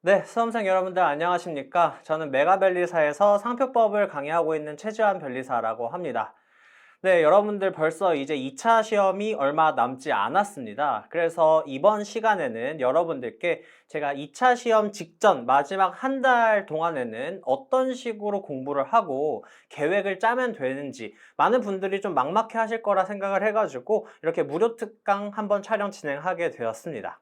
네, 수험생 여러분들 안녕하십니까? 저는 메가변리사에서 상표법을 강의하고 있는 최지환 변리사라고 합니다. 네, 여러분들 벌써 이제 2차 시험이 얼마 남지 않았습니다. 그래서 이번 시간에는 여러분들께 제가 2차 시험 직전 마지막 한 달 동안에는 어떤 식으로 공부를 하고 계획을 짜면 되는지 많은 분들이 좀 막막해 하실 거라 생각을 해가지고 이렇게 무료 특강 한번 촬영 진행하게 되었습니다.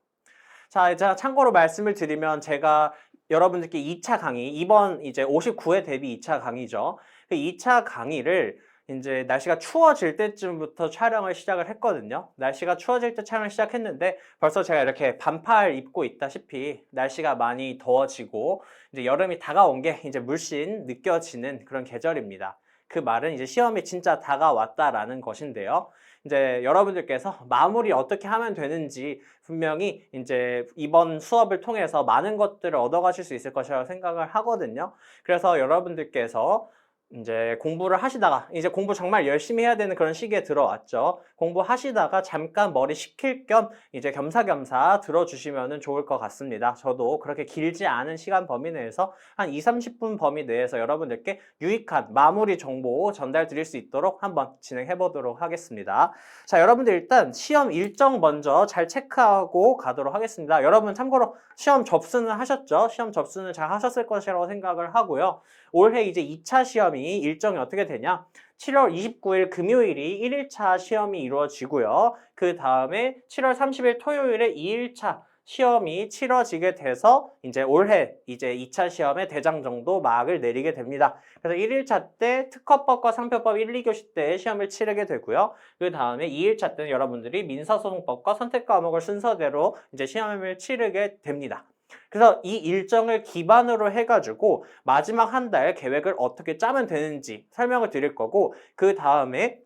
자, 이제 참고로 말씀을 드리면 제가 여러분들께 2차 강의, 이번 이제 59회 대비 2차 강의죠. 그 2차 강의를 이제 날씨가 추워질 때쯤부터 촬영을 시작을 했거든요. 날씨가 추워질 때 촬영을 시작했는데 벌써 제가 이렇게 반팔 입고 있다시피 날씨가 많이 더워지고 이제 여름이 다가온 게 이제 물씬 느껴지는 그런 계절입니다. 그 말은 이제 시험이 진짜 다가왔다라는 것인데요. 이제 여러분들께서 마무리 어떻게 하면 되는지 분명히 이제 이번 수업을 통해서 많은 것들을 얻어가실 수 있을 것이라고 생각을 하거든요. 그래서 여러분들께서 이제 공부를 하시다가 이제 공부 정말 열심히 해야 되는 그런 시기에 들어왔죠. 공부하시다가 잠깐 머리 식힐 겸 이제 겸사겸사 들어주시면 좋을 것 같습니다. 저도 그렇게 길지 않은 시간 범위 내에서 한 2, 30분 범위 내에서 여러분들께 유익한 마무리 정보 전달 드릴 수 있도록 한번 진행해 보도록 하겠습니다. 자, 여러분들 일단 시험 일정 먼저 잘 체크하고 가도록 하겠습니다. 여러분 참고로 시험 접수는 하셨죠? 시험 접수는 잘 하셨을 것이라고 생각을 하고요. 올해 이제 2차 시험이 일정이 어떻게 되냐? 7월 29일 금요일이 1일차 시험이 이루어지고요. 그 다음에 7월 30일 토요일에 2일차 시험이 치러지게 돼서 이제 올해 이제 2차 시험의 대장정도 막을 내리게 됩니다. 그래서 1일차 때 특허법과 상표법 1, 2교시 때 시험을 치르게 되고요. 그 다음에 2일차 때는 여러분들이 민사소송법과 선택 과목을 순서대로 이제 시험을 치르게 됩니다. 그래서 이 일정을 기반으로 해가지고 마지막 한 달 계획을 어떻게 짜면 되는지 설명을 드릴 거고, 그 다음에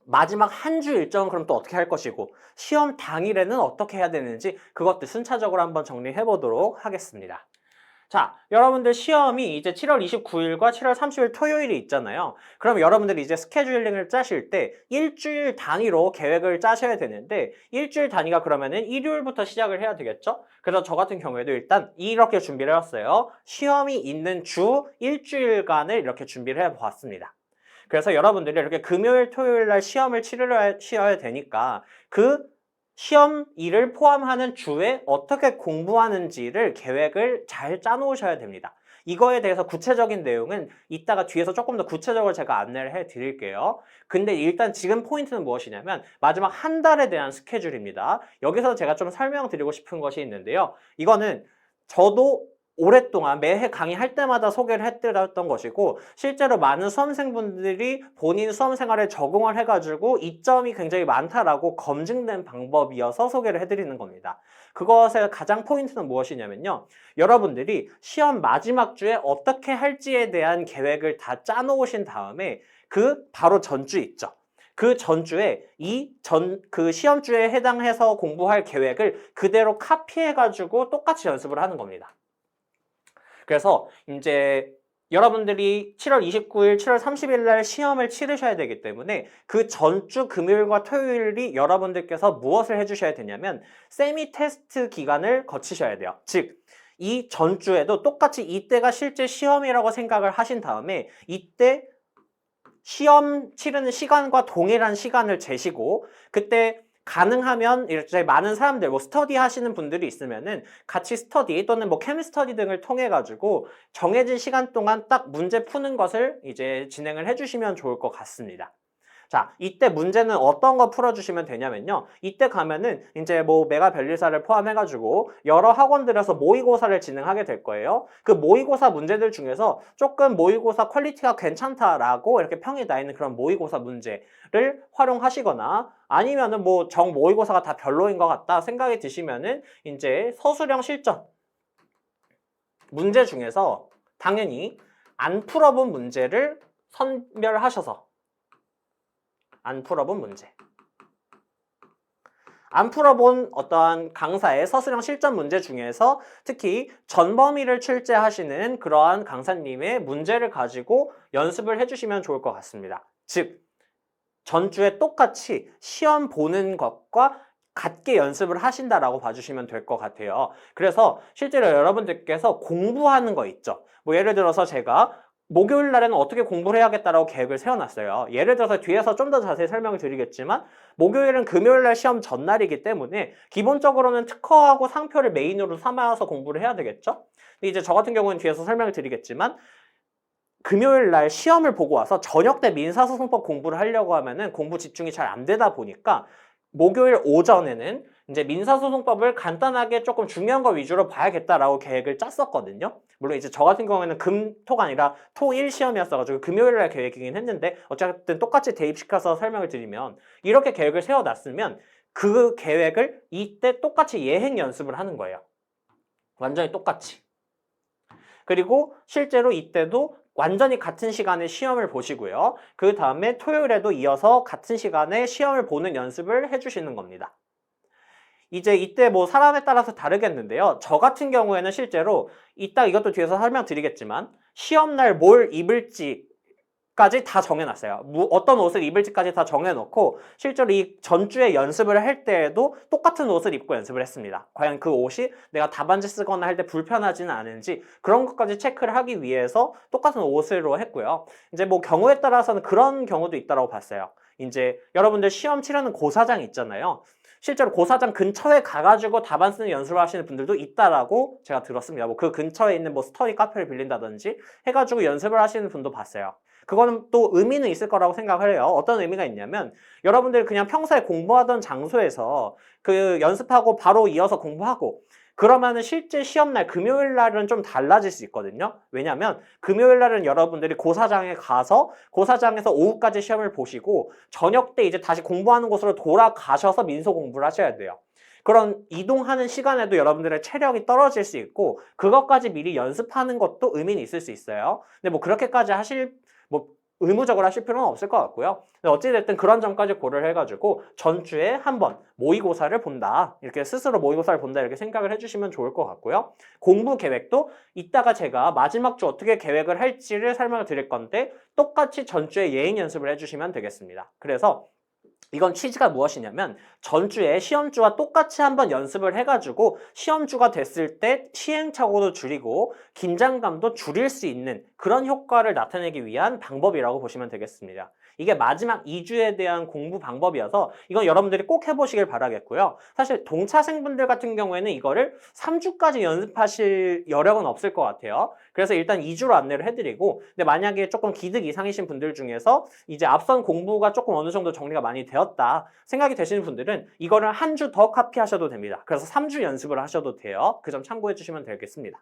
마지막 한 주 일정은 그럼 또 어떻게 할 것이고 시험 당일에는 어떻게 해야 되는지 그것들 순차적으로 한번 정리해 보도록 하겠습니다. 자, 여러분들 시험이 이제 7월 29일과 7월 30일 토요일이 있잖아요. 그럼 여러분들이 이제 스케줄링을 짜실 때 일주일 단위로 계획을 짜셔야 되는데, 일주일 단위가 그러면은 일요일부터 시작을 해야 되겠죠? 그래서 저 같은 경우에도 일단 이렇게 준비를 해왔어요. 시험이 있는 주 일주일간을 이렇게 준비를 해보았습니다. 그래서 여러분들이 이렇게 금요일, 토요일 날 시험을 치러야 되니까 그 시험일을 포함하는 주에 어떻게 공부하는지를 계획을 잘 짜놓으셔야 됩니다. 이거에 대해서 구체적인 내용은 이따가 뒤에서 조금 더 구체적으로 제가 안내를 해드릴게요. 근데 일단 지금 포인트는 무엇이냐면 마지막 한 달에 대한 스케줄입니다. 여기서 제가 좀 설명드리고 싶은 것이 있는데요. 이거는 저도 오랫동안 매해 강의할 때마다 소개를 해드렸던 것이고, 실제로 많은 수험생분들이 본인 수험생활에 적응을 해가지고 이점이 굉장히 많다라고 검증된 방법이어서 소개를 해드리는 겁니다. 그것의 가장 포인트는 무엇이냐면요, 여러분들이 시험 마지막 주에 어떻게 할지에 대한 계획을 다 짜놓으신 다음에 그 바로 전주 있죠. 그 전주에 그 시험주에 해당해서 공부할 계획을 그대로 카피해가지고 똑같이 연습을 하는 겁니다. 그래서 이제 여러분들이 7월 29일, 7월 30일 날 시험을 치르셔야 되기 때문에 그 전주 금요일과 토요일이 여러분들께서 무엇을 해주셔야 되냐면 세미 테스트 기간을 거치셔야 돼요. 즉, 이 전주에도 똑같이 이때가 실제 시험이라고 생각을 하신 다음에 이때 시험 치르는 시간과 동일한 시간을 재시고, 그때 가능하면 이렇게 많은 사람들, 뭐 스터디 하시는 분들이 있으면은 같이 스터디 또는 뭐 케미스터디 등을 통해 가지고 정해진 시간 동안 딱 문제 푸는 것을 이제 진행을 해주시면 좋을 것 같습니다. 자, 이때 문제는 어떤 거 풀어주시면 되냐면요. 이때 가면은 이제 뭐 메가 변리사를 포함해가지고 여러 학원들에서 모의고사를 진행하게 될 거예요. 그 모의고사 문제들 중에서 조금 모의고사 퀄리티가 괜찮다라고 이렇게 평이 나 있는 그런 모의고사 문제를 활용하시거나, 아니면은 뭐 정 모의고사가 다 별로인 것 같다 생각이 드시면은 이제 서술형 실전 문제 중에서 당연히 안 풀어본 문제를 선별하셔서 안 풀어본 문제, 안 풀어본 어떠한 강사의 서술형 실전 문제 중에서 특히 전범위를 출제하시는 그러한 강사님의 문제를 가지고 연습을 해주시면 좋을 것 같습니다. 즉, 전주에 똑같이 시험 보는 것과 같게 연습을 하신다라고 봐주시면 될 것 같아요. 그래서 실제로 여러분들께서 공부하는 거 있죠. 뭐 예를 들어서 제가 목요일 날에는 어떻게 공부를 해야겠다라고 계획을 세워놨어요. 예를 들어서 뒤에서 좀 더 자세히 설명을 드리겠지만 목요일은 금요일 날 시험 전날이기 때문에 기본적으로는 특허하고 상표를 메인으로 삼아서 공부를 해야 되겠죠. 근데 이제 저 같은 경우는 뒤에서 설명을 드리겠지만 금요일 날 시험을 보고 와서 저녁 때 민사소송법 공부를 하려고 하면은 공부 집중이 잘 안 되다 보니까 목요일 오전에는 이제 민사소송법을 간단하게 조금 중요한 거 위주로 봐야겠다라고 계획을 짰었거든요. 물론 이제 저 같은 경우에는 금, 토가 아니라 토, 일 시험이었어가지고 금요일 날 계획이긴 했는데 어쨌든 똑같이 대입시켜서 설명을 드리면 이렇게 계획을 세워놨으면 그 계획을 이때 똑같이 예행 연습을 하는 거예요. 완전히 똑같이. 그리고 실제로 이때도 완전히 같은 시간에 시험을 보시고요. 그 다음에 토요일에도 이어서 같은 시간에 시험을 보는 연습을 해주시는 겁니다. 이제 이때 뭐 사람에 따라서 다르겠는데요. 저 같은 경우에는 실제로 이따 이것도 뒤에서 설명드리겠지만 시험날 뭘 입을지까지 다 정해놨어요. 어떤 옷을 입을지까지 다 정해놓고 실제로 이 전주에 연습을 할 때에도 똑같은 옷을 입고 연습을 했습니다. 과연 그 옷이 내가 답안지 쓰거나 할 때 불편하지는 않은지 그런 것까지 체크를 하기 위해서 똑같은 옷으로 했고요. 이제 뭐 경우에 따라서는 그런 경우도 있다고 봤어요. 이제 여러분들 시험 치르는 고사장 있잖아요. 실제로 고사장 근처에 가가지고 답안 쓰는 연습을 하시는 분들도 있다라고 제가 들었습니다. 뭐 그 근처에 있는 뭐 스터디 카페를 빌린다든지 해가지고 연습을 하시는 분도 봤어요. 그거는 또 의미는 있을 거라고 생각을 해요. 어떤 의미가 있냐면 여러분들이 그냥 평소에 공부하던 장소에서 그 연습하고 바로 이어서 공부하고 그러면은 실제 시험날 금요일 날은 좀 달라질 수 있거든요. 왜냐면 금요일 날은 여러분들이 고사장에 가서 고사장에서 오후까지 시험을 보시고 저녁 때 이제 다시 공부하는 곳으로 돌아가셔서 민소 공부를 하셔야 돼요. 그런 이동하는 시간에도 여러분들의 체력이 떨어질 수 있고 그것까지 미리 연습하는 것도 의미는 있을 수 있어요. 근데 뭐 그렇게까지 뭐 의무적으로 하실 필요는 없을 것 같고요. 어찌됐든 그런 점까지 고려를 해가지고 전주에 한번 모의고사를 본다. 이렇게 스스로 모의고사를 본다. 이렇게 생각을 해주시면 좋을 것 같고요. 공부 계획도 이따가 제가 마지막 주 어떻게 계획을 할지를 설명을 드릴 건데 똑같이 전주에 예행 연습을 해주시면 되겠습니다. 그래서 이건 취지가 무엇이냐면 전주에 시험주와 똑같이 한번 연습을 해가지고 시험주가 됐을 때 시행착오도 줄이고 긴장감도 줄일 수 있는 그런 효과를 나타내기 위한 방법이라고 보시면 되겠습니다. 이게 마지막 2주에 대한 공부 방법이어서 이건 여러분들이 꼭 해보시길 바라겠고요. 사실 동차생분들 같은 경우에는 이거를 3주까지 연습하실 여력은 없을 것 같아요. 그래서 일단 2주로 안내를 해드리고 근데 만약에 조금 기득 이상이신 분들 중에서 이제 앞선 공부가 조금 어느 정도 정리가 많이 되었다 생각이 되시는 분들은 이거를 한 주 더 카피하셔도 됩니다. 그래서 3주 연습을 하셔도 돼요. 그 점 참고해 주시면 되겠습니다.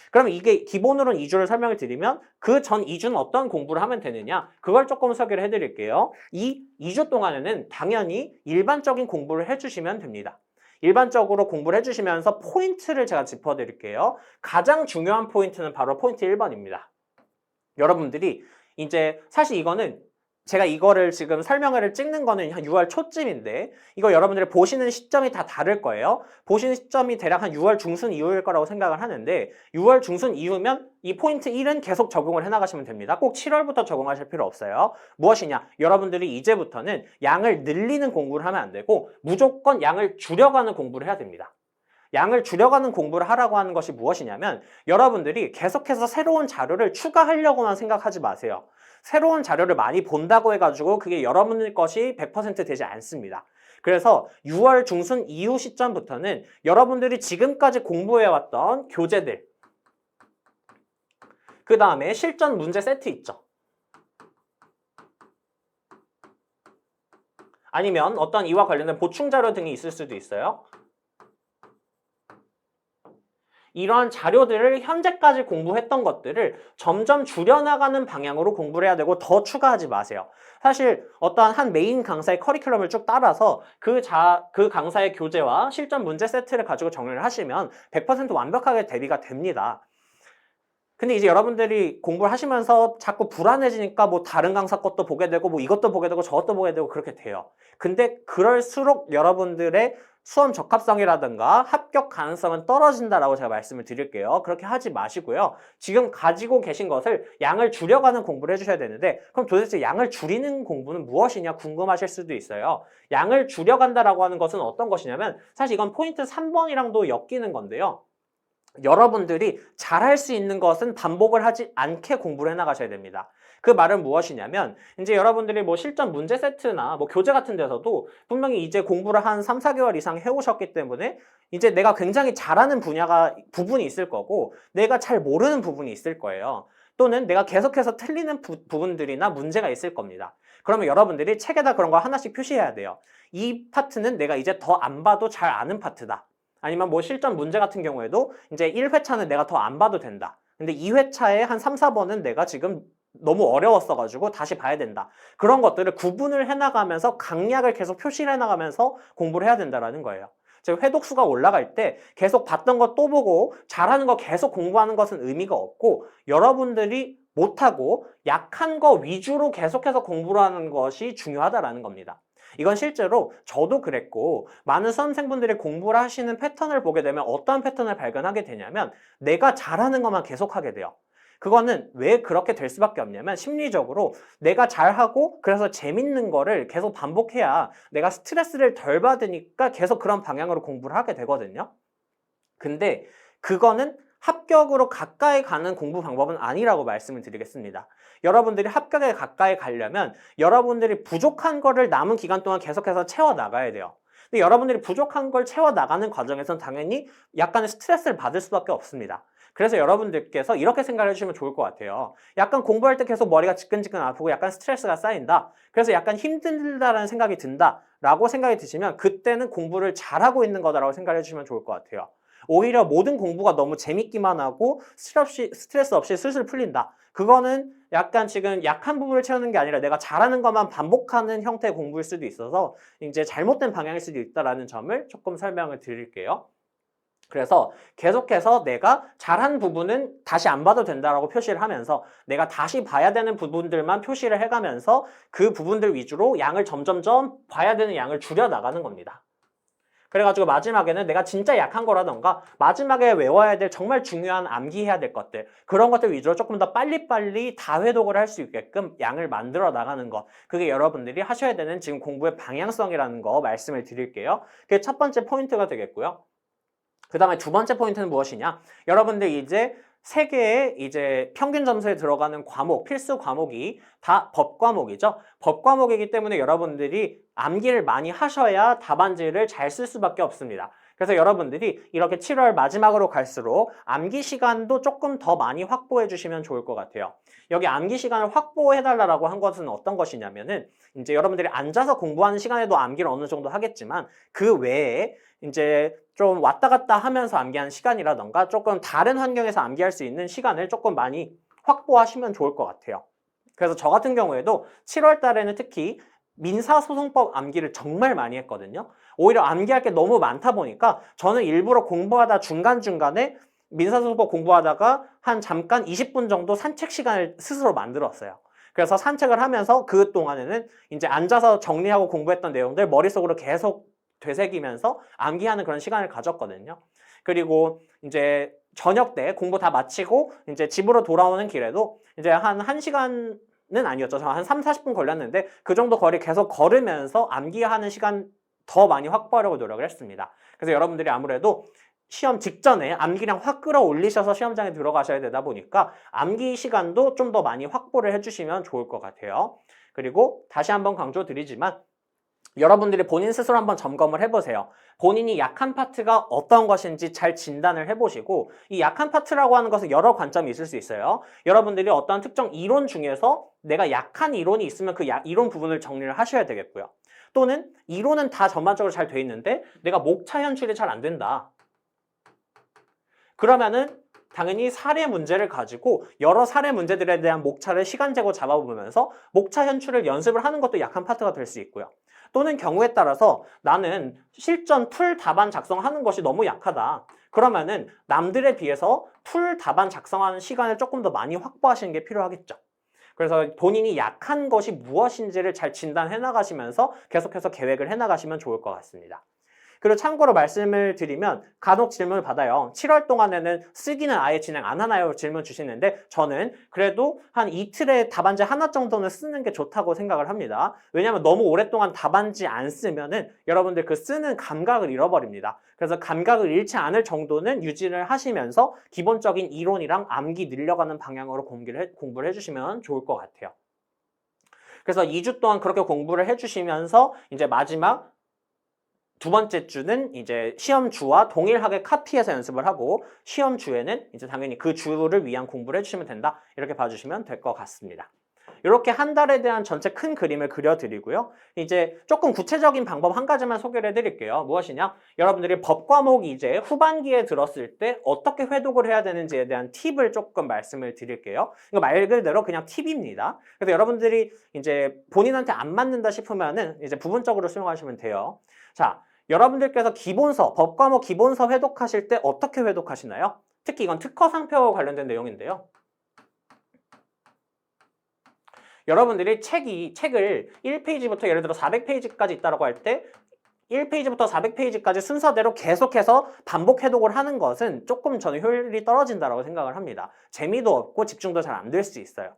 그럼 이게 기본으로는 2주를 설명을 드리면 그 전 2주는 어떤 공부를 하면 되느냐 그걸 조금 소개를 해드릴게요. 이 2주 동안에는 당연히 일반적인 공부를 해주시면 됩니다. 일반적으로 공부를 해주시면서 포인트를 제가 짚어드릴게요. 가장 중요한 포인트는 바로 포인트 1번입니다. 여러분들이 이제 사실 이거는 제가 이거를 지금 설명을 찍는 거는 한 6월 초쯤인데 이거 여러분들이 보시는 시점이 다 다를 거예요. 보시는 시점이 대략 한 6월 중순 이후일 거라고 생각을 하는데 6월 중순 이후면 이 포인트 1은 계속 적용을 해나가시면 됩니다. 꼭 7월부터 적용하실 필요 없어요. 무엇이냐? 여러분들이 이제부터는 양을 늘리는 공부를 하면 안 되고 무조건 양을 줄여가는 공부를 해야 됩니다. 양을 줄여가는 공부를 하라고 하는 것이 무엇이냐면 여러분들이 계속해서 새로운 자료를 추가하려고만 생각하지 마세요. 새로운 자료를 많이 본다고 해가지고 그게 여러분의 것이 100% 되지 않습니다. 그래서 6월 중순 이후 시점부터는 여러분들이 지금까지 공부해왔던 교재들 그 다음에 실전 문제 세트 있죠. 아니면 어떤 이와 관련된 보충 자료 등이 있을 수도 있어요. 이러한 자료들을 현재까지 공부했던 것들을 점점 줄여나가는 방향으로 공부를 해야 되고 더 추가하지 마세요. 사실 어떠한 한 메인 강사의 커리큘럼을 쭉 따라서 그 강사의 교재와 실전 문제 세트를 가지고 정리를 하시면 100% 완벽하게 대비가 됩니다. 근데 이제 여러분들이 공부를 하시면서 자꾸 불안해지니까 뭐 다른 강사 것도 보게 되고 뭐 이것도 보게 되고 저것도 보게 되고 그렇게 돼요. 근데 그럴수록 여러분들의 수험 적합성이라든가 합격 가능성은 떨어진다라고 제가 말씀을 드릴게요. 그렇게 하지 마시고요. 지금 가지고 계신 것을 양을 줄여가는 공부를 해주셔야 되는데 그럼 도대체 양을 줄이는 공부는 무엇이냐 궁금하실 수도 있어요. 양을 줄여간다라고 하는 것은 어떤 것이냐면 사실 이건 포인트 3번이랑도 엮이는 건데요. 여러분들이 잘할 수 있는 것은 반복을 하지 않게 공부를 해나가셔야 됩니다. 그 말은 무엇이냐면 이제 여러분들이 뭐 실전 문제 세트나 뭐 교재 같은 데서도 분명히 이제 공부를 한 3, 4개월 이상 해오셨기 때문에 이제 내가 굉장히 잘하는 부분이 있을 거고 내가 잘 모르는 부분이 있을 거예요. 또는 내가 계속해서 틀리는 부분들이나 문제가 있을 겁니다. 그러면 여러분들이 책에다 그런 거 하나씩 표시해야 돼요. 이 파트는 내가 이제 더 안 봐도 잘 아는 파트다. 아니면 뭐 실전 문제 같은 경우에도 이제 1회차는 내가 더 안 봐도 된다. 근데 2회차에 한 3, 4번은 내가 지금 너무 어려웠어가지고 다시 봐야 된다. 그런 것들을 구분을 해나가면서 강약을 계속 표시를 해나가면서 공부를 해야 된다는 거예요. 즉 회독수가 올라갈 때 계속 봤던 거 또 보고 잘하는 거 계속 공부하는 것은 의미가 없고 여러분들이 못하고 약한 거 위주로 계속해서 공부를 하는 것이 중요하다라는 겁니다. 이건 실제로 저도 그랬고 많은 수험생분들이 공부를 하시는 패턴을 보게 되면 어떤 패턴을 발견하게 되냐면 내가 잘하는 것만 계속하게 돼요. 그거는 왜 그렇게 될 수밖에 없냐면 심리적으로 내가 잘하고 그래서 재밌는 거를 계속 반복해야 내가 스트레스를 덜 받으니까 계속 그런 방향으로 공부를 하게 되거든요. 근데 그거는 합격으로 가까이 가는 공부 방법은 아니라고 말씀을 드리겠습니다. 여러분들이 합격에 가까이 가려면 여러분들이 부족한 거를 남은 기간 동안 계속해서 채워나가야 돼요. 근데 여러분들이 부족한 걸 채워나가는 과정에서는 당연히 약간의 스트레스를 받을 수밖에 없습니다. 그래서 여러분들께서 이렇게 생각을 해주시면 좋을 것 같아요. 약간 공부할 때 계속 머리가 지끈지끈 아프고 약간 스트레스가 쌓인다. 그래서 약간 힘들다라는 생각이 든다. 라고 생각이 드시면 그때는 공부를 잘하고 있는 거다라고 생각을 해주시면 좋을 것 같아요. 오히려 모든 공부가 너무 재밌기만 하고 스트레스 없이 슬슬 풀린다. 그거는 약간 지금 약한 부분을 채우는 게 아니라 내가 잘하는 것만 반복하는 형태의 공부일 수도 있어서 이제 잘못된 방향일 수도 있다는 점을 조금 설명을 드릴게요. 그래서 계속해서 내가 잘한 부분은 다시 안 봐도 된다라고 표시를 하면서 내가 다시 봐야 되는 부분들만 표시를 해가면서 그 부분들 위주로 양을 점점점 봐야 되는 양을 줄여 나가는 겁니다. 그래가지고 마지막에는 내가 진짜 약한 거라던가 마지막에 외워야 될 정말 중요한 암기해야 될 것들 그런 것들 위주로 조금 더 빨리빨리 다 회독을 할 수 있게끔 양을 만들어 나가는 거 그게 여러분들이 하셔야 되는 지금 공부의 방향성이라는 거 말씀을 드릴게요. 그게 첫 번째 포인트가 되겠고요. 그 다음에 두 번째 포인트는 무엇이냐? 여러분들 이제 세 개의 이제 평균 점수에 들어가는 과목, 필수 과목이 다 법 과목이죠. 법 과목이기 때문에 여러분들이 암기를 많이 하셔야 답안지를 잘 쓸 수밖에 없습니다. 그래서 여러분들이 이렇게 7월 마지막으로 갈수록 암기 시간도 조금 더 많이 확보해 주시면 좋을 것 같아요. 여기 암기 시간을 확보해 달라고 한 것은 어떤 것이냐면은 이제 여러분들이 앉아서 공부하는 시간에도 암기를 어느 정도 하겠지만 그 외에 이제 좀 왔다 갔다 하면서 암기하는 시간이라던가 조금 다른 환경에서 암기할 수 있는 시간을 조금 많이 확보하시면 좋을 것 같아요. 그래서 저 같은 경우에도 7월 달에는 특히 민사소송법 암기를 정말 많이 했거든요. 오히려 암기할 게 너무 많다 보니까 저는 일부러 공부하다 중간중간에 민사소송법 공부하다가 한 잠깐 20분 정도 산책 시간을 스스로 만들었어요. 그래서 산책을 하면서 그 동안에는 이제 앉아서 정리하고 공부했던 내용들 머릿속으로 계속 되새기면서 암기하는 그런 시간을 가졌거든요. 그리고 이제 저녁 때 공부 다 마치고 이제 집으로 돌아오는 길에도 이제 한 1시간은 아니었죠. 한 3, 40분 걸렸는데 그 정도 거리 계속 걸으면서 암기하는 시간 더 많이 확보하려고 노력을 했습니다. 그래서 여러분들이 아무래도 시험 직전에 암기량 확 끌어올리셔서 시험장에 들어가셔야 되다 보니까 암기 시간도 좀 더 많이 확보를 해주시면 좋을 것 같아요. 그리고 다시 한번 강조드리지만 여러분들이 본인 스스로 한번 점검을 해보세요. 본인이 약한 파트가 어떤 것인지 잘 진단을 해보시고 이 약한 파트라고 하는 것은 여러 관점이 있을 수 있어요. 여러분들이 어떤 특정 이론 중에서 내가 약한 이론이 있으면 그 이론 부분을 정리를 하셔야 되겠고요. 또는 이론은 다 전반적으로 잘 돼 있는데 내가 목차 현출이 잘 안 된다. 그러면은 당연히 사례 문제를 가지고 여러 사례 문제들에 대한 목차를 시간제고 잡아보면서 목차 현출을 연습을 하는 것도 약한 파트가 될 수 있고요. 또는 경우에 따라서 나는 실전 풀 답안 작성하는 것이 너무 약하다. 그러면은 남들에 비해서 풀 답안 작성하는 시간을 조금 더 많이 확보하시는 게 필요하겠죠. 그래서 본인이 약한 것이 무엇인지를 잘 진단해 나가시면서 계속해서 계획을 해 나가시면 좋을 것 같습니다. 그리고 참고로 말씀을 드리면 간혹 질문을 받아요. 7월 동안에는 쓰기는 아예 진행 안 하나요? 질문 주시는데 저는 그래도 한 이틀에 답안지 하나 정도는 쓰는 게 좋다고 생각을 합니다. 왜냐하면 너무 오랫동안 답안지 안 쓰면은 여러분들 그 쓰는 감각을 잃어버립니다. 그래서 감각을 잃지 않을 정도는 유지를 하시면서 기본적인 이론이랑 암기 늘려가는 방향으로 공부를 해주시면 좋을 것 같아요. 그래서 2주 동안 그렇게 공부를 해주시면서 이제 마지막 두 번째 주는 이제 시험 주와 동일하게 카피해서 연습을 하고 시험 주에는 이제 당연히 그 주를 위한 공부를 해주시면 된다. 이렇게 봐주시면 될 것 같습니다. 이렇게 한 달에 대한 전체 큰 그림을 그려드리고요. 이제 조금 구체적인 방법 한 가지만 소개를 해드릴게요. 무엇이냐? 여러분들이 법 과목이 이제 후반기에 들었을 때 어떻게 회독을 해야 되는지에 대한 팁을 조금 말씀을 드릴게요. 이거 말 그대로 그냥 팁입니다. 그래서 여러분들이 이제 본인한테 안 맞는다 싶으면은 이제 부분적으로 수용하시면 돼요. 자, 여러분들께서 기본서, 법 과목 기본서 회독하실 때 어떻게 회독하시나요? 특히 이건 특허 상표 관련된 내용인데요. 여러분들이 책을 1페이지부터 예를 들어 400페이지까지 있다고 할 때 1페이지부터 400페이지까지 순서대로 계속해서 반복 해독을 하는 것은 조금 저는 효율이 떨어진다고 생각을 합니다. 재미도 없고 집중도 잘 안 될 수 있어요.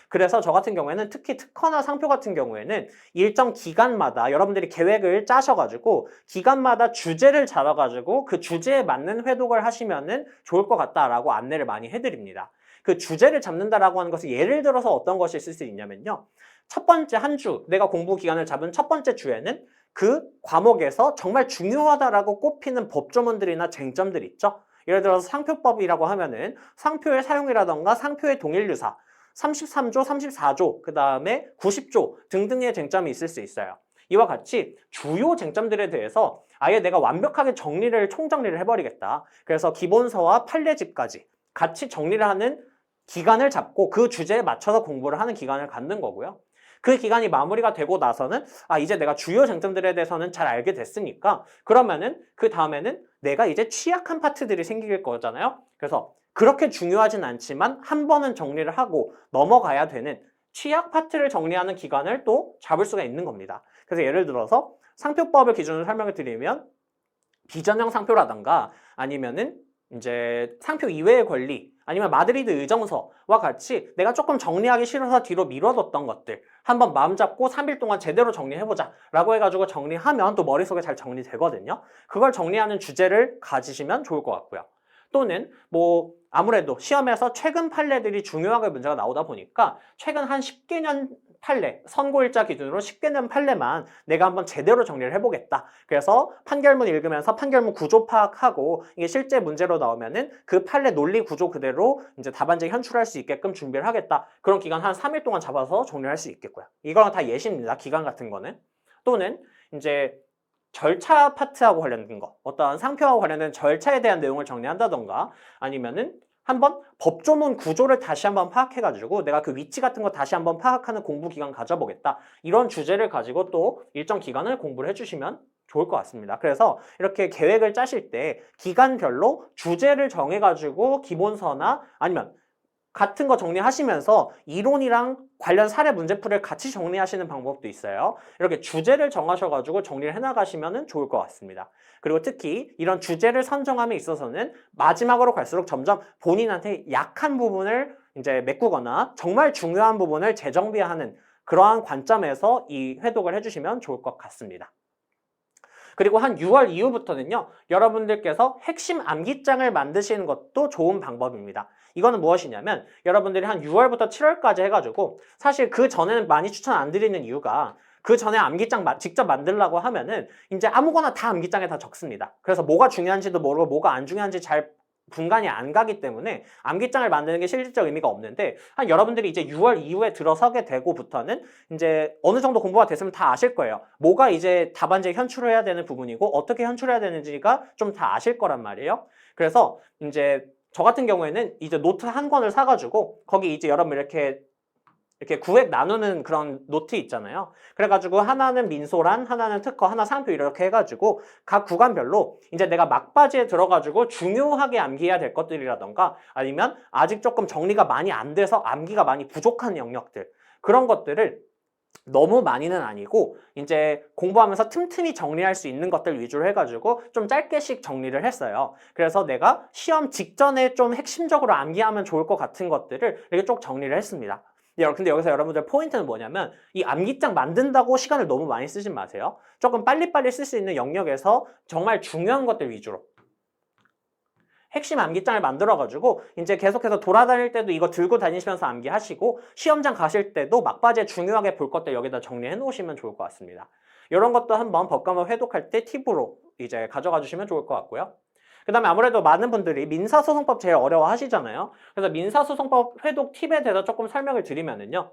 그래서 저 같은 경우에는 특히 특허나 상표 같은 경우에는 일정 기간마다 여러분들이 계획을 짜셔가지고 기간마다 주제를 잡아가지고 그 주제에 맞는 회독을 하시면은 좋을 것 같다라고 안내를 많이 해드립니다. 그 주제를 잡는다라고 하는 것은 예를 들어서 어떤 것이 있을 수 있냐면요. 첫 번째 한 주, 내가 공부 기간을 잡은 첫 번째 주에는 그 과목에서 정말 중요하다라고 꼽히는 법조문들이나 쟁점들 있죠. 예를 들어서 상표법이라고 하면은 상표의 사용이라던가 상표의 동일유사, 33조, 34조, 그 다음에 90조 등등의 쟁점이 있을 수 있어요. 이와 같이 주요 쟁점들에 대해서 아예 내가 완벽하게 총정리를 해버리겠다. 그래서 기본서와 판례집까지 같이 정리를 하는 기간을 잡고 그 주제에 맞춰서 공부를 하는 기간을 갖는 거고요. 그 기간이 마무리가 되고 나서는 이제 내가 주요 쟁점들에 대해서는 잘 알게 됐으니까 그러면은 그 다음에는 내가 이제 취약한 파트들이 생길 거잖아요. 그래서 그렇게 중요하진 않지만 한 번은 정리를 하고 넘어가야 되는 취약 파트를 정리하는 기간을 또 잡을 수가 있는 겁니다. 그래서 예를 들어서 상표법을 기준으로 설명을 드리면 비전형 상표라던가 아니면은 이제 상표 이외의 권리 아니면 마드리드 의정서와 같이 내가 조금 정리하기 싫어서 뒤로 미뤄뒀던 것들 한번 마음 잡고 3일 동안 제대로 정리해보자 라고 해가지고 정리하면 또 머릿속에 잘 정리되거든요. 그걸 정리하는 주제를 가지시면 좋을 것 같고요. 또는 뭐 아무래도 시험에서 최근 판례들이 중요하게 문제가 나오다 보니까 최근 한 10개 년 판례, 선고일자 기준으로 10개 년 판례만 내가 한번 제대로 정리를 해보겠다. 그래서 판결문 읽으면서 판결문 구조 파악하고 이게 실제 문제로 나오면은 그 판례 논리 구조 그대로 이제 답안지 현출할 수 있게끔 준비를 하겠다. 그런 기간 한 3일 동안 잡아서 정리할 수 있겠고요. 이거랑 다 예시입니다. 기간 같은 거는. 또는 이제 절차 파트하고 관련된 거, 어떤 상표하고 관련된 절차에 대한 내용을 정리한다던가 아니면은 한번 법조문 구조를 다시 한번 파악해가지고 내가 그 위치 같은 거 다시 한번 파악하는 공부 기간 가져보겠다. 이런 주제를 가지고 또 일정 기간을 공부를 해주시면 좋을 것 같습니다. 그래서 이렇게 계획을 짜실 때 기간별로 주제를 정해가지고 기본서나 아니면 같은 거 정리하시면서 이론이랑 관련 사례 문제풀이를 같이 정리하시는 방법도 있어요. 이렇게 주제를 정하셔가지고 정리를 해나가시면 좋을 것 같습니다. 그리고 특히 이런 주제를 선정함에 있어서는 마지막으로 갈수록 점점 본인한테 약한 부분을 이제 메꾸거나 정말 중요한 부분을 재정비하는 그러한 관점에서 이 회독을 해주시면 좋을 것 같습니다. 그리고 한 6월 이후부터는요, 여러분들께서 핵심 암기장을 만드시는 것도 좋은 방법입니다. 이거는 무엇이냐면 여러분들이 한 6월부터 7월까지 해가지고 사실 그 전에는 많이 추천 안 드리는 이유가 그 전에 암기장 직접 만들려고 하면은 이제 아무거나 다 암기장에 다 적습니다. 그래서 뭐가 중요한지도 모르고 뭐가 안 중요한지 잘 분간이 안 가기 때문에 암기장을 만드는 게 실질적 의미가 없는데 한 여러분들이 이제 6월 이후에 들어서게 되고부터는 이제 어느 정도 공부가 됐으면 다 아실 거예요. 뭐가 이제 답안지에 현출해야 되는 부분이고 어떻게 현출해야 되는지가 좀 다 아실 거란 말이에요. 그래서 이제 저 같은 경우에는 이제 노트 한 권을 사가지고 거기 이제 여러분 이렇게 구획 나누는 그런 노트 있잖아요. 그래가지고 하나는 민소란, 하나는 특허, 하나 상표 이렇게 해가지고 각 구간별로 이제 내가 막바지에 들어가지고 중요하게 암기해야 될 것들이라던가 아니면 아직 조금 정리가 많이 안 돼서 암기가 많이 부족한 영역들 그런 것들을 너무 많이는 아니고 이제 공부하면서 틈틈이 정리할 수 있는 것들 위주로 해가지고 좀 짧게씩 정리를 했어요. 그래서 내가 시험 직전에 좀 핵심적으로 암기하면 좋을 것 같은 것들을 이렇게 쭉 정리를 했습니다. 근데 여기서 여러분들 포인트는 뭐냐면 이 암기장 만든다고 시간을 너무 많이 쓰지 마세요. 조금 빨리빨리 쓸 수 있는 영역에서 정말 중요한 것들 위주로 핵심 암기장을 만들어가지고 이제 계속해서 돌아다닐 때도 이거 들고 다니시면서 암기하시고 시험장 가실 때도 막바지에 중요하게 볼 것들 여기다 정리해 놓으시면 좋을 것 같습니다. 이런 것도 한번 법과목 회독할 때 팁으로 이제 가져가 주시면 좋을 것 같고요. 그 다음에 아무래도 많은 분들이 민사소송법 제일 어려워 하시잖아요. 그래서 민사소송법 회독 팁에 대해서 조금 설명을 드리면은요.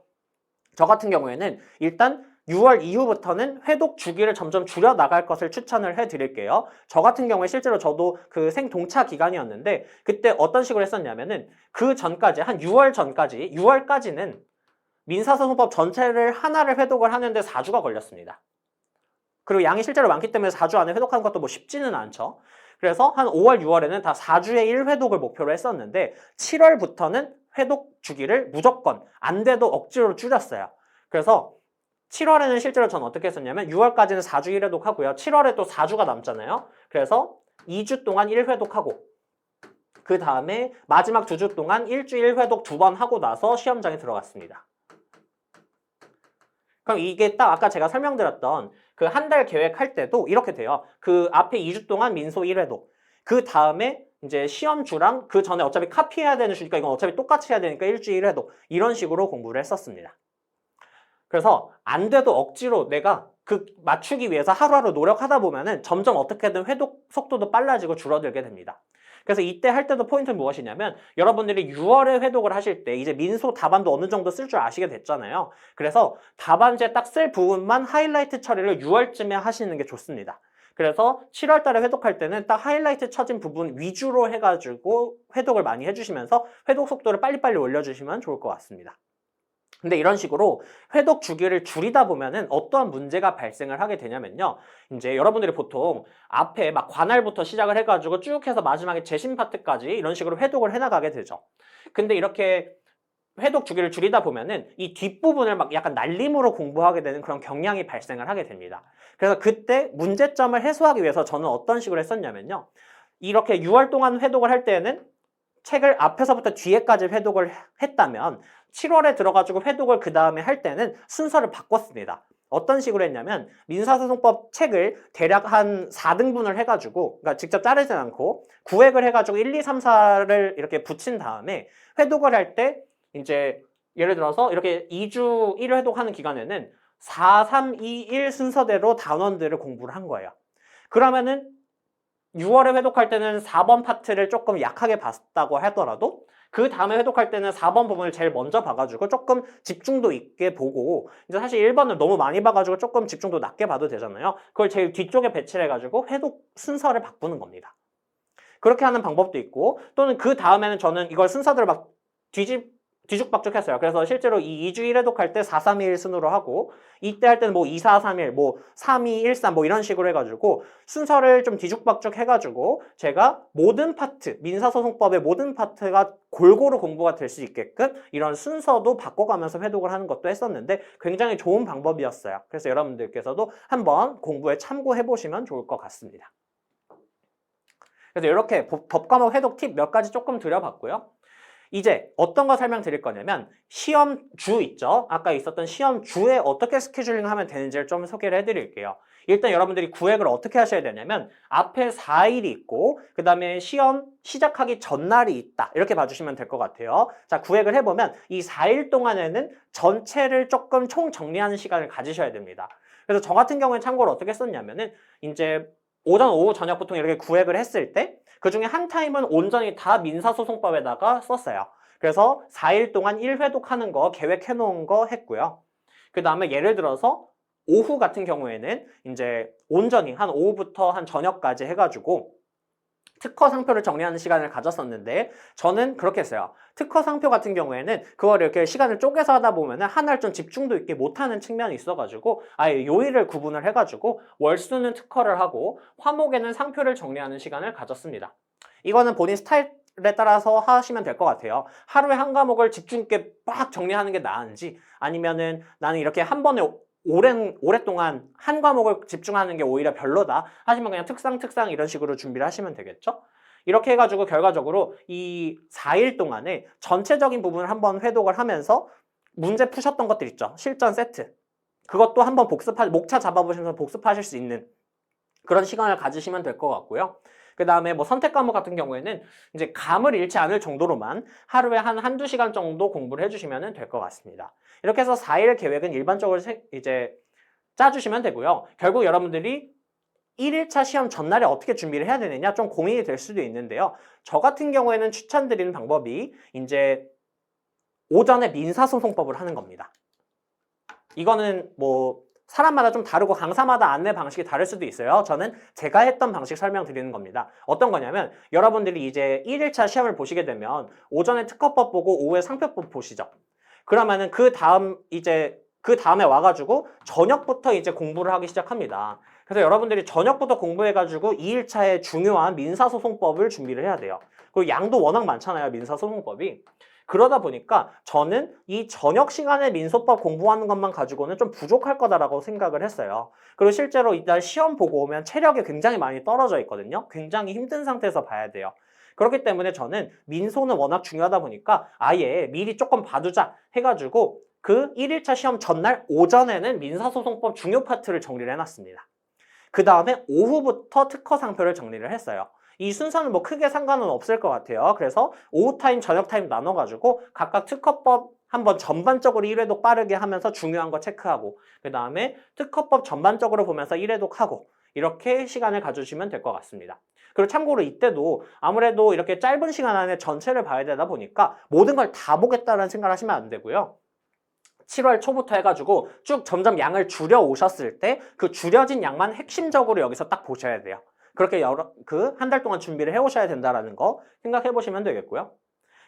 저 같은 경우에는 일단 6월 이후부터는 회독 주기를 점점 줄여 나갈 것을 추천을 해드릴게요. 저 같은 경우에 실제로 저도 그 생동차 기간이었는데 그때 어떤 식으로 했었냐면은 그 전까지 한 6월 전까지 6월까지는 민사소송법 전체를 하나를 회독을 하는데 4주가 걸렸습니다. 그리고 양이 실제로 많기 때문에 4주 안에 회독하는 것도 뭐 쉽지는 않죠. 그래서 한 5월, 6월에는 다 4주에 1회독을 목표로 했었는데 7월부터는 회독 주기를 무조건 안 돼도 억지로 줄였어요. 그래서 7월에는 실제로 전 어떻게 했었냐면 6월까지는 4주 1회독 하고요. 7월에 또 4주가 남잖아요. 그래서 2주 동안 1회독 하고 그 다음에 마지막 2주 동안 일주일 회독 2번 하고 나서 시험장에 들어갔습니다. 그럼 이게 딱 아까 제가 설명드렸던 그 한 달 계획할 때도 이렇게 돼요. 그 앞에 2주 동안 민소 1회독. 그 다음에 이제 시험주랑 그 전에 어차피 카피해야 되는 주니까 이건 어차피 똑같이 해야 되니까 일주일 회독. 이런 식으로 공부를 했었습니다. 그래서 안 돼도 억지로 내가 그 맞추기 위해서 하루하루 노력하다 보면은 점점 어떻게든 회독 속도도 빨라지고 줄어들게 됩니다. 그래서 이때 할 때도 포인트는 무엇이냐면 여러분들이 6월에 회독을 하실 때 이제 민소 답안도 어느 정도 쓸 줄 아시게 됐잖아요. 그래서 답안지에 딱 쓸 부분만 하이라이트 처리를 6월쯤에 하시는 게 좋습니다. 그래서 7월 달에 회독할 때는 딱 하이라이트 쳐진 부분 위주로 해가지고 회독을 많이 해주시면서 회독 속도를 빨리빨리 올려주시면 좋을 것 같습니다. 근데 이런 식으로 회독 주기를 줄이다 보면은 어떠한 문제가 발생을 하게 되냐면요. 이제 여러분들이 보통 앞에 막 관할부터 시작을 해가지고 쭉 해서 마지막에 재심 파트까지 이런 식으로 회독을 해나가게 되죠. 근데 이렇게 회독 주기를 줄이다 보면은 이 뒷부분을 막 약간 날림으로 공부하게 되는 그런 경향이 발생을 하게 됩니다. 그래서 그때 문제점을 해소하기 위해서 저는 어떤 식으로 했었냐면요. 이렇게 6월 동안 회독을 할 때는 책을 앞에서부터 뒤에까지 회독을 했다면 7월에 들어가지고 회독을 그 다음에 할 때는 순서를 바꿨습니다. 어떤 식으로 했냐면 민사소송법 책을 대략 한 4등분을 해가지고 그러니까 직접 자르진 않고 구획을 해가지고 1, 2, 3, 4를 이렇게 붙인 다음에 회독을 할 때 이제 예를 들어서 이렇게 2주 1회독 하는 기간에는 4, 3, 2, 1 순서대로 단원들을 공부를 한 거예요. 그러면은 6월에 회독할 때는 4번 파트를 조금 약하게 봤다고 하더라도 그 다음에 회독할 때는 4번 부분을 제일 먼저 봐가지고 조금 집중도 있게 보고 이제 사실 1번을 너무 많이 봐가지고 조금 집중도 낮게 봐도 되잖아요. 그걸 제일 뒤쪽에 배치를 해가지고 회독 순서를 바꾸는 겁니다. 그렇게 하는 방법도 있고 또는 그 다음에는 저는 이걸 순서대로 막 뒤죽박죽했어요. 그래서 실제로 이 2주 1회독 할 때 4, 3, 2, 1 순으로 하고 이때 할 때는 뭐 2, 4, 3, 1, 뭐 3, 2, 1, 3 뭐 이런 식으로 해가지고 순서를 좀 뒤죽박죽 해가지고 제가 모든 파트, 민사소송법의 모든 파트가 골고루 공부가 될 수 있게끔 이런 순서도 바꿔가면서 회독을 하는 것도 했었는데 굉장히 좋은 방법이었어요. 그래서 여러분들께서도 한번 공부에 참고해보시면 좋을 것 같습니다. 그래서 이렇게 법과목 회독 팁 몇 가지 조금 드려봤고요. 이제 어떤 거 설명드릴 거냐면 시험주 있죠? 아까 있었던 시험주에 어떻게 스케줄링 하면 되는지를 좀 소개를 해드릴게요. 일단 여러분들이 구획을 어떻게 하셔야 되냐면 앞에 4일이 있고 그 다음에 시험 시작하기 전날이 있다. 이렇게 봐주시면 될 것 같아요. 자, 구획을 해보면 이 4일 동안에는 전체를 조금 총 정리하는 시간을 가지셔야 됩니다. 그래서 저 같은 경우에 참고로 어떻게 썼냐면은 이제 오전, 오후, 저녁 보통 이렇게 구획을 했을 때 그 중에 한 타임은 온전히 다 민사소송법에다가 썼어요. 그래서 4일 동안 1회독 하는 거 계획해 놓은 거 했고요. 그 다음에 예를 들어서 오후 같은 경우에는 이제 온전히 한 오후부터 한 저녁까지 해가지고 특허 상표를 정리하는 시간을 가졌었는데 저는 그렇게 했어요. 특허 상표 같은 경우에는 그걸 이렇게 시간을 쪼개서 하다 보면은 하나를 좀 집중도 있게 못하는 측면이 있어가지고 아예 요일을 구분을 해가지고 월수는 특허를 하고 화목에는 상표를 정리하는 시간을 가졌습니다. 이거는 본인 스타일에 따라서 하시면 될 것 같아요. 하루에 한 과목을 집중 있게 빡 정리하는 게 나은지 아니면은 나는 이렇게 한 번에 오랫동안 한 과목을 집중하는 게 오히려 별로다 하시면 그냥 특상 이런 식으로 준비를 하시면 되겠죠? 이렇게 해가지고 결과적으로 이 4일 동안에 전체적인 부분을 한번 회독을 하면서 문제 푸셨던 것들 있죠? 실전 세트. 그것도 한번 목차 잡아보시면서 복습하실 수 있는 그런 시간을 가지시면 될 것 같고요. 그 다음에 뭐 선택 과목 같은 경우에는 이제 감을 잃지 않을 정도로만 하루에 한두 시간 정도 공부를 해주시면 될 것 같습니다. 이렇게 해서 4일 계획은 일반적으로 이제 짜주시면 되고요. 결국 여러분들이 1일차 시험 전날에 어떻게 준비를 해야 되느냐 좀 고민이 될 수도 있는데요. 저 같은 경우에는 추천드리는 방법이 이제 오전에 민사소송법을 하는 겁니다. 이거는 뭐 사람마다 좀 다르고 강사마다 안내 방식이 다를 수도 있어요. 저는 제가 했던 방식 설명드리는 겁니다. 어떤 거냐면 여러분들이 이제 1일차 시험을 보시게 되면 오전에 특허법 보고 오후에 상표법 보시죠. 그러면은 그 다음에 와가지고 저녁부터 이제 공부를 하기 시작합니다. 그래서 여러분들이 저녁부터 공부해가지고 2일차에 중요한 민사소송법을 준비를 해야 돼요. 그리고 양도 워낙 많잖아요, 민사소송법이. 그러다 보니까 저는 이 저녁 시간에 민소법 공부하는 것만 가지고는 좀 부족할 거다라고 생각을 했어요. 그리고 실제로 이날 시험 보고 오면 체력이 굉장히 많이 떨어져 있거든요. 굉장히 힘든 상태에서 봐야 돼요. 그렇기 때문에 저는 민소는 워낙 중요하다 보니까 아예 미리 조금 봐두자 해가지고 그 1일차 시험 전날 오전에는 민사소송법 중요 파트를 정리를 해놨습니다. 그 다음에 오후부터 특허 상표를 정리를 했어요. 이 순서는 뭐 크게 상관은 없을 것 같아요. 그래서 오후 타임, 저녁 타임 나눠가지고 각각 특허법 한번 전반적으로 1회독 빠르게 하면서 중요한 거 체크하고 그 다음에 특허법 전반적으로 보면서 1회독 하고 이렇게 시간을 가져주시면 될 것 같습니다. 그리고 참고로 이때도 아무래도 이렇게 짧은 시간 안에 전체를 봐야 되다 보니까 모든 걸 다 보겠다는 생각을 하시면 안 되고요. 7월 초부터 해가지고 쭉 점점 양을 줄여 오셨을 때 그 줄여진 양만 핵심적으로 여기서 딱 보셔야 돼요. 그렇게 한 달 동안 준비를 해오셔야 된다는 거 생각해 보시면 되겠고요.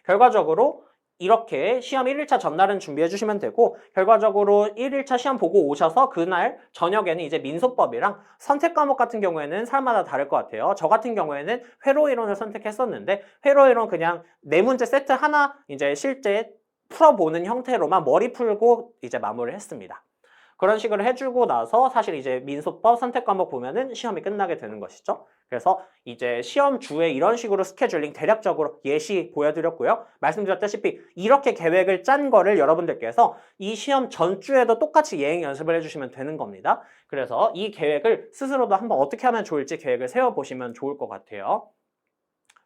결과적으로 이렇게 시험 1일차 전날은 준비해 주시면 되고 결과적으로 1일차 시험 보고 오셔서 그날 저녁에는 이제 민소법이랑 선택 과목 같은 경우에는 사람마다 다를 것 같아요. 저 같은 경우에는 회로이론을 선택했었는데 회로이론 그냥 4문제 세트 하나 이제 실제 풀어보는 형태로만 머리 풀고 이제 마무리를 했습니다. 그런 식으로 해주고 나서 사실 이제 민소법 선택 과목 보면은 시험이 끝나게 되는 것이죠. 그래서 이제 시험 주에 이런 식으로 스케줄링 대략적으로 예시 보여드렸고요. 말씀드렸다시피 이렇게 계획을 짠 거를 여러분들께서 이 시험 전주에도 똑같이 예행 연습을 해주시면 되는 겁니다. 그래서 이 계획을 스스로도 한번 어떻게 하면 좋을지 계획을 세워보시면 좋을 것 같아요.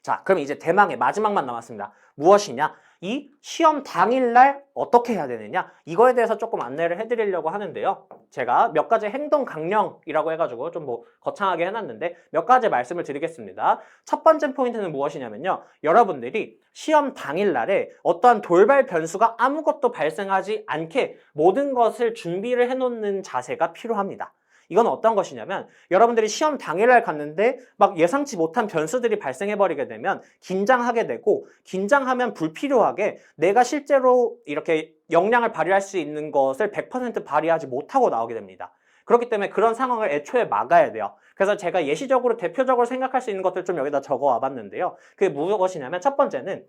자, 그럼 이제 대망의 마지막만 남았습니다. 무엇이냐? 이 시험 당일날 어떻게 해야 되느냐? 이거에 대해서 조금 안내를 해드리려고 하는데요. 제가 몇 가지 행동 강령이라고 해가지고 좀 뭐 거창하게 해놨는데 몇 가지 말씀을 드리겠습니다. 첫 번째 포인트는 무엇이냐면요. 여러분들이 시험 당일날에 어떠한 돌발 변수가 아무것도 발생하지 않게 모든 것을 준비를 해놓는 자세가 필요합니다. 이건 어떤 것이냐면 여러분들이 시험 당일날 갔는데 막 예상치 못한 변수들이 발생해버리게 되면 긴장하게 되고 긴장하면 불필요하게 내가 실제로 이렇게 역량을 발휘할 수 있는 것을 100% 발휘하지 못하고 나오게 됩니다. 그렇기 때문에 그런 상황을 애초에 막아야 돼요. 그래서 제가 예시적으로 대표적으로 생각할 수 있는 것들 좀 여기다 적어와 봤는데요. 그게 무엇이냐면 첫 번째는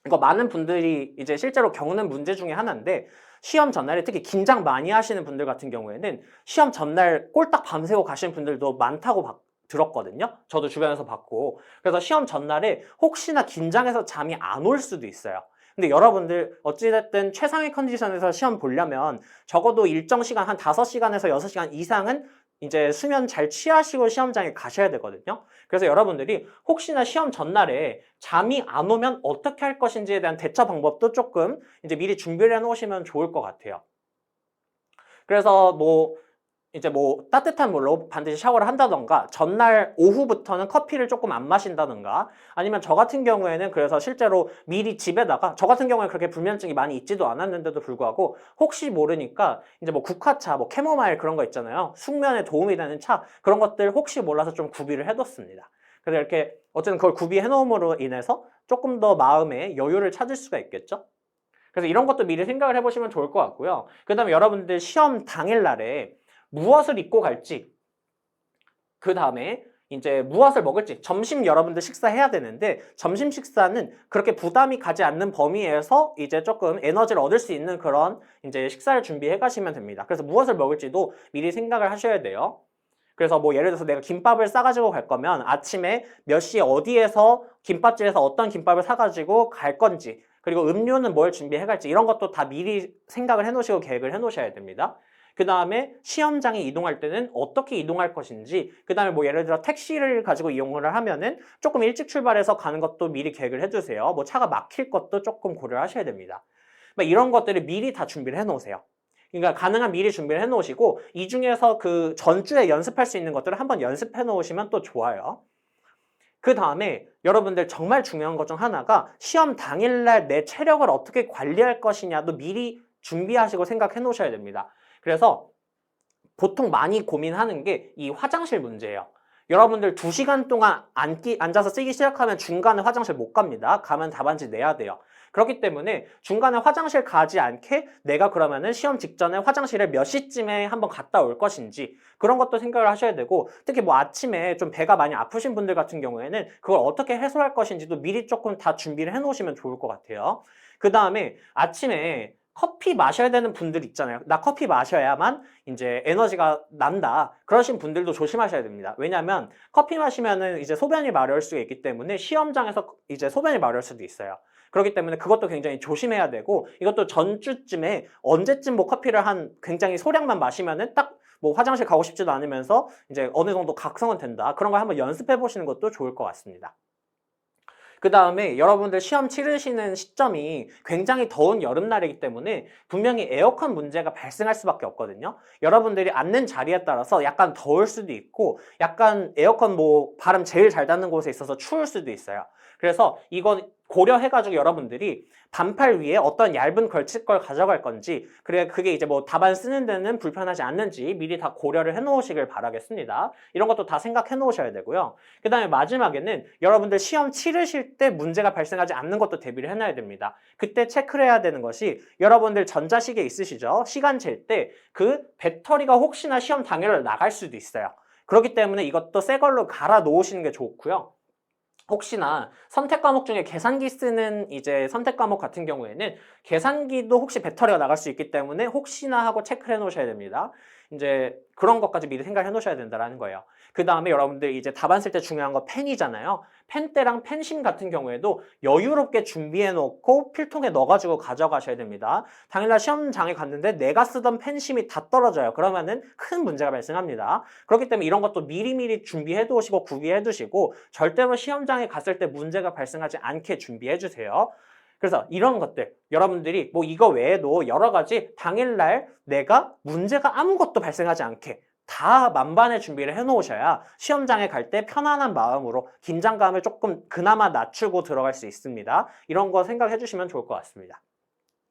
이거 많은 분들이 이제 실제로 겪는 문제 중에 하나인데 시험 전날에 특히 긴장 많이 하시는 분들 같은 경우에는 시험 전날 꼴딱 밤새고 가시는 분들도 많다고 들었거든요. 저도 주변에서 봤고. 그래서 시험 전날에 혹시나 긴장해서 잠이 안 올 수도 있어요. 근데 여러분들 어찌됐든 최상의 컨디션에서 시험 보려면 적어도 일정 시간 한 5시간에서 6시간 이상은 이제 수면 잘 취하시고 시험장에 가셔야 되거든요. 그래서 여러분들이 혹시나 시험 전날에 잠이 안 오면 어떻게 할 것인지에 대한 대처 방법도 조금 이제 미리 준비를 해 놓으시면 좋을 것 같아요. 그래서 이제 따뜻한 물로 반드시 샤워를 한다던가 전날 오후부터는 커피를 조금 안 마신다던가 아니면 저 같은 경우에는 그래서 실제로 미리 집에다가 저 같은 경우에 그렇게 불면증이 많이 있지도 않았는데도 불구하고 혹시 모르니까 이제 국화차, 캐모마일 그런 거 있잖아요. 숙면에 도움이 되는 차 그런 것들 혹시 몰라서 좀 구비를 해뒀습니다. 그래서 이렇게 어쨌든 그걸 구비해 놓음으로 인해서 조금 더 마음에 여유를 찾을 수가 있겠죠. 그래서 이런 것도 미리 생각을 해보시면 좋을 것 같고요. 그 다음에 여러분들 시험 당일날에 무엇을 입고 갈지 그 다음에 이제 무엇을 먹을지 점심 여러분들 식사해야 되는데 점심 식사는 그렇게 부담이 가지 않는 범위에서 이제 조금 에너지를 얻을 수 있는 그런 이제 식사를 준비해 가시면 됩니다. 그래서 무엇을 먹을지도 미리 생각을 하셔야 돼요. 그래서 뭐 예를 들어서 내가 김밥을 싸가지고 갈 거면 아침에 몇 시에 어디에서 김밥집에서 어떤 김밥을 사가지고 갈 건지, 그리고 음료는 뭘 준비해 갈지 이런 것도 다 미리 생각을 해 놓으시고 계획을 해 놓으셔야 됩니다. 그 다음에 시험장에 이동할 때는 어떻게 이동할 것인지, 그 다음에 뭐 예를 들어 택시를 가지고 이용을 하면은 조금 일찍 출발해서 가는 것도 미리 계획을 해두세요. 뭐 차가 막힐 것도 조금 고려하셔야 됩니다. 이런 것들을 미리 다 준비를 해 놓으세요. 그러니까 가능한 미리 준비를 해 놓으시고 이 중에서 그 전주에 연습할 수 있는 것들을 한번 연습해 놓으시면 또 좋아요. 그 다음에 여러분들 정말 중요한 것 중 하나가 시험 당일날 내 체력을 어떻게 관리할 것이냐도 미리 준비하시고 생각해 놓으셔야 됩니다. 그래서 보통 많이 고민하는 게 이 화장실 문제예요. 여러분들 2시간 동안 앉아서 쓰기 시작하면 중간에 화장실 못 갑니다. 가면 답안지 내야 돼요. 그렇기 때문에 중간에 화장실 가지 않게 내가 그러면은 시험 직전에 화장실을 몇 시쯤에 한번 갔다 올 것인지 그런 것도 생각을 하셔야 되고, 특히 뭐 아침에 좀 배가 많이 아프신 분들 같은 경우에는 그걸 어떻게 해소할 것인지도 미리 조금 다 준비를 해 놓으시면 좋을 것 같아요. 그 다음에 아침에 커피 마셔야 되는 분들 있잖아요. 나 커피 마셔야만 이제 에너지가 난다. 그러신 분들도 조심하셔야 됩니다. 왜냐하면 커피 마시면은 이제 소변이 마려울 수가 있기 때문에 시험장에서 이제 소변이 마려울 수도 있어요. 그렇기 때문에 그것도 굉장히 조심해야 되고, 이것도 전주쯤에 언제쯤 뭐 커피를 한 굉장히 소량만 마시면은 딱 뭐 화장실 가고 싶지도 않으면서 이제 어느 정도 각성은 된다. 그런 걸 한번 연습해 보시는 것도 좋을 것 같습니다. 그 다음에 여러분들 시험 치르시는 시점이 굉장히 더운 여름날이기 때문에 분명히 에어컨 문제가 발생할 수밖에 없거든요. 여러분들이 앉는 자리에 따라서 약간 더울 수도 있고 약간 에어컨 뭐 바람 제일 잘 닿는 곳에 있어서 추울 수도 있어요. 그래서 이건 고려해가지고 여러분들이 반팔 위에 어떤 얇은 걸칠 걸 가져갈 건지, 그래 그게 이제 뭐 답안 쓰는 데는 불편하지 않는지 미리 다 고려를 해 놓으시길 바라겠습니다. 이런 것도 다 생각해 놓으셔야 되고요. 그 다음에 마지막에는 여러분들 시험 치르실 때 문제가 발생하지 않는 것도 대비를 해놔야 됩니다. 그때 체크를 해야 되는 것이, 여러분들 전자시계 있으시죠? 시간 잴 때 그 배터리가 혹시나 시험 당일날 나갈 수도 있어요. 그렇기 때문에 이것도 새 걸로 갈아 놓으시는 게 좋고요. 혹시나 선택 과목 중에 계산기 쓰는 이제 선택 과목 같은 경우에는 계산기도 혹시 배터리가 나갈 수 있기 때문에 혹시나 하고 체크를 해 놓으셔야 됩니다. 이제 그런 것까지 미리 생각해 놓으셔야 된다는 거예요. 그 다음에 여러분들 이제 답안 쓸 때 중요한 거 펜이잖아요. 펜대랑 펜심 같은 경우에도 여유롭게 준비해 놓고 필통에 넣어가지고 가져가셔야 됩니다. 당일날 시험장에 갔는데 내가 쓰던 펜심이 다 떨어져요. 그러면은 큰 문제가 발생합니다. 그렇기 때문에 이런 것도 미리미리 준비해 두시고 구비해 두시고 절대로 시험장에 갔을 때 문제가 발생하지 않게 준비해 주세요. 그래서 이런 것들 여러분들이 뭐 이거 외에도 여러 가지 당일날 내가 문제가 아무것도 발생하지 않게 다 만반의 준비를 해 놓으셔야 시험장에 갈 때 편안한 마음으로 긴장감을 조금 그나마 낮추고 들어갈 수 있습니다. 이런 거 생각해 주시면 좋을 것 같습니다.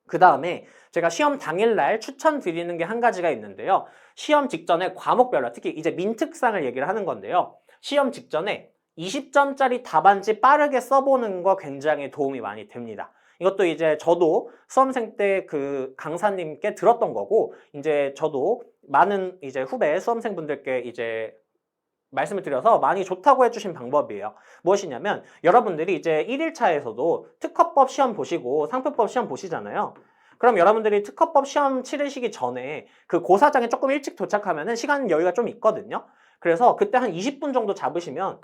그 다음에 제가 시험 당일날 추천드리는 게 한 가지가 있는데요. 시험 직전에 과목별로, 특히 이제 민특상을 얘기를 하는 건데요. 시험 직전에 20점짜리 답안지 빠르게 써보는 거 굉장히 도움이 많이 됩니다. 이것도 이제 저도 수험생 때 그 강사님께 들었던 거고, 이제 저도 많은 이제 후배 수험생분들께 이제 말씀을 드려서 많이 좋다고 해주신 방법이에요. 무엇이냐면 여러분들이 이제 1일차에서도 특허법 시험 보시고 상표법 시험 보시잖아요. 그럼 여러분들이 특허법 시험 치르시기 전에 그 고사장에 조금 일찍 도착하면은 시간 여유가 좀 있거든요. 그래서 그때 한 20분 정도 잡으시면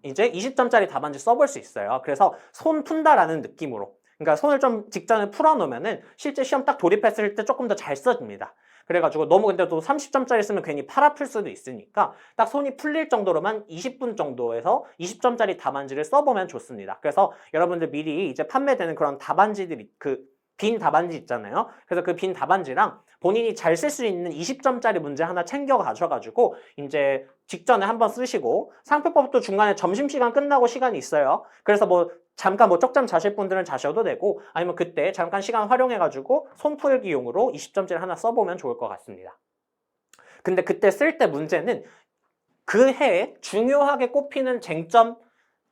이제 20점짜리 답안지 써볼 수 있어요. 그래서 손 푼다라는 느낌으로. 그러니까 손을 좀 직전에 풀어놓으면은 실제 시험 딱 돌입했을 때 조금 더 잘 써집니다. 그래가지고 너무 근데 또 30점짜리 쓰면 괜히 팔 아플 수도 있으니까 딱 손이 풀릴 정도로만 20분 정도에서 20점짜리 답안지를 써보면 좋습니다. 그래서 여러분들 미리 이제 판매되는 그런 답안지들이 빈 답안지 있잖아요. 그래서 그 빈 답안지랑 본인이 잘 쓸 수 있는 20점짜리 문제 하나 챙겨 가셔가지고 이제 직전에 한번 쓰시고, 상표법도 중간에 점심시간 끝나고 시간이 있어요. 그래서 뭐 잠깐 뭐 쪽잠 자실 분들은 자셔도 되고, 아니면 그때 잠깐 시간 활용해가지고 손풀기용으로 20점짜리 하나 써보면 좋을 것 같습니다. 근데 그때 쓸 때 문제는 그 해에 중요하게 꼽히는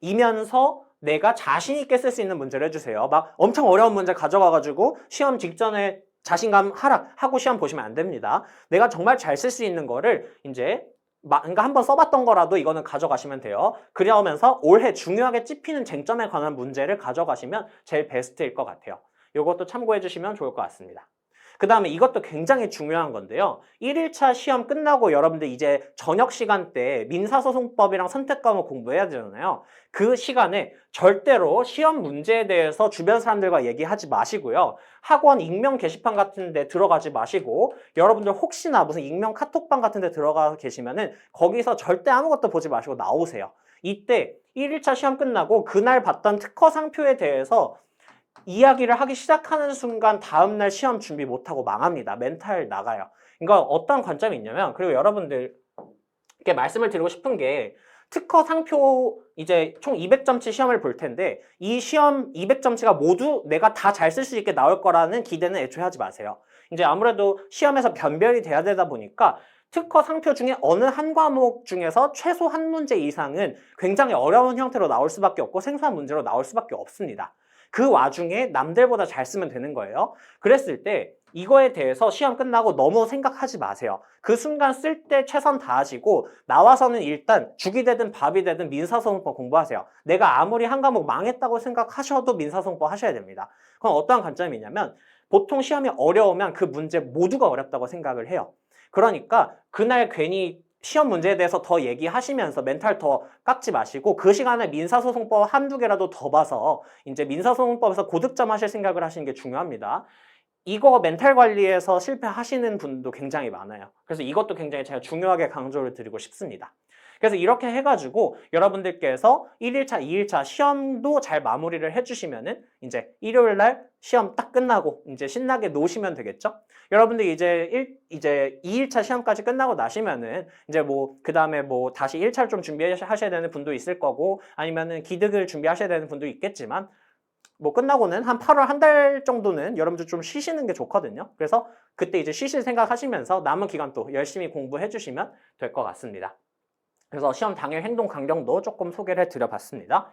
쟁점이면서 내가 자신 있게 쓸 수 있는 문제를 해주세요. 막 엄청 어려운 문제 가져가가지고 시험 직전에 자신감 하락하고 시험 보시면 안 됩니다. 내가 정말 잘 쓸 수 있는 거를 이제 그러니까 한번 써봤던 거라도 이거는 가져가시면 돼요. 그러면서 올해 중요하게 찝히는 쟁점에 관한 문제를 가져가시면 제일 베스트일 것 같아요. 이것도 참고해 주시면 좋을 것 같습니다. 그 다음에 이것도 굉장히 중요한 건데요. 1일차 시험 끝나고 여러분들 이제 저녁 시간대에 민사소송법이랑 선택과목 공부해야 되잖아요. 그 시간에 절대로 시험 문제에 대해서 주변 사람들과 얘기하지 마시고요. 학원 익명 게시판 같은 데 들어가지 마시고 여러분들 혹시나 무슨 익명 카톡방 같은 데 들어가 계시면은 거기서 절대 아무것도 보지 마시고 나오세요. 이때 1일차 시험 끝나고 그날 봤던 특허 상표에 대해서 이야기를 하기 시작하는 순간 다음날 시험 준비 못하고 망합니다. 멘탈 나가요. 그러니까 어떤 관점이 있냐면, 그리고 여러분들께 말씀을 드리고 싶은 게 특허 상표 이제 총 200점치 시험을 볼 텐데 이 시험 200점치가 모두 내가 다 잘 쓸 수 있게 나올 거라는 기대는 애초에 하지 마세요. 이제 아무래도 시험에서 변별이 돼야 되다 보니까 특허 상표 중에 어느 한 과목 중에서 최소 한 문제 이상은 굉장히 어려운 형태로 나올 수밖에 없고 생소한 문제로 나올 수밖에 없습니다. 그 와중에 남들보다 잘 쓰면 되는 거예요. 그랬을 때 이거에 대해서 시험 끝나고 너무 생각하지 마세요. 그 순간 쓸 때 최선 다하시고 나와서는 일단 죽이 되든 밥이 되든 민사소송법 공부하세요. 내가 아무리 한 과목 망했다고 생각하셔도 민사소송법 하셔야 됩니다. 그럼 어떠한 관점이 있냐면 보통 시험이 어려우면 그 문제 모두가 어렵다고 생각을 해요. 그러니까 그날 괜히 시험 문제에 대해서 더 얘기하시면서 멘탈 더 깎지 마시고 그 시간에 민사소송법 한두 개라도 더 봐서 이제 민사소송법에서 고득점 하실 생각을 하시는 게 중요합니다. 이거 멘탈 관리에서 실패하시는 분도 굉장히 많아요. 그래서 이것도 굉장히 제가 중요하게 강조를 드리고 싶습니다. 그래서 이렇게 해가지고 여러분들께서 1일차, 2일차 시험도 잘 마무리를 해주시면은 이제 일요일 날 시험 딱 끝나고 이제 신나게 노시면 되겠죠? 여러분들이 이제 2일차 시험까지 끝나고 나시면은 이제 뭐 그 다음에 뭐 다시 1차를 좀 준비하셔야 되는 분도 있을 거고 아니면은 기득을 준비하셔야 되는 분도 있겠지만 뭐 끝나고는 한 8월 한 달 정도는 여러분들 좀 쉬시는 게 좋거든요. 그래서 그때 이제 쉬실 생각하시면서 남은 기간 또 열심히 공부해 주시면 될 것 같습니다. 그래서 시험 당일 행동 강령도 조금 소개를 해드려봤습니다.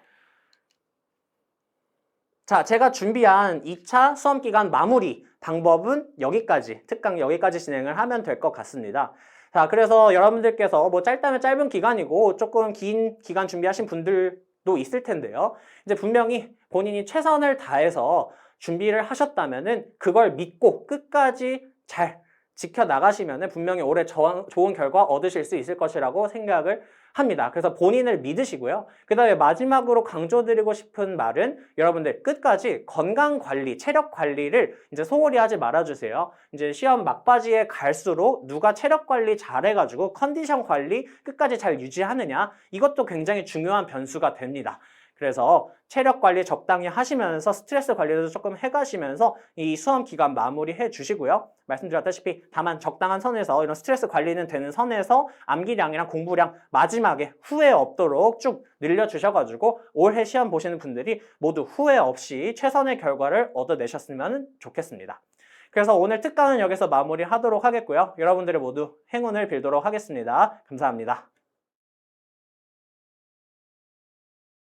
자, 제가 준비한 2차 수험기간 마무리 방법은 여기까지, 특강 여기까지 진행을 하면 될 것 같습니다. 자, 그래서 여러분들께서 뭐 짧다면 짧은 기간이고 조금 긴 기간 준비하신 분들도 있을 텐데요. 이제 분명히 본인이 최선을 다해서 준비를 하셨다면은 그걸 믿고 끝까지 잘 지켜나가시면은 분명히 올해 좋은 결과 얻으실 수 있을 것이라고 생각을 합니다. 그래서 본인을 믿으시고요. 그 다음에 마지막으로 강조드리고 싶은 말은 여러분들 끝까지 건강 관리, 체력 관리를 이제 소홀히 하지 말아주세요. 이제 시험 막바지에 갈수록 누가 체력 관리 잘해가지고 컨디션 관리 끝까지 잘 유지하느냐 이것도 굉장히 중요한 변수가 됩니다. 그래서 체력 관리 적당히 하시면서 스트레스 관리도 조금 해가시면서 이 수험 기간 마무리해 주시고요. 말씀드렸다시피 다만 적당한 선에서 이런 스트레스 관리는 되는 선에서 암기량이랑 공부량 마지막에 후회 없도록 쭉 늘려주셔가지고 올해 시험 보시는 분들이 모두 후회 없이 최선의 결과를 얻어내셨으면 좋겠습니다. 그래서 오늘 특강은 여기서 마무리하도록 하겠고요. 여러분들의 모두 행운을 빌도록 하겠습니다. 감사합니다.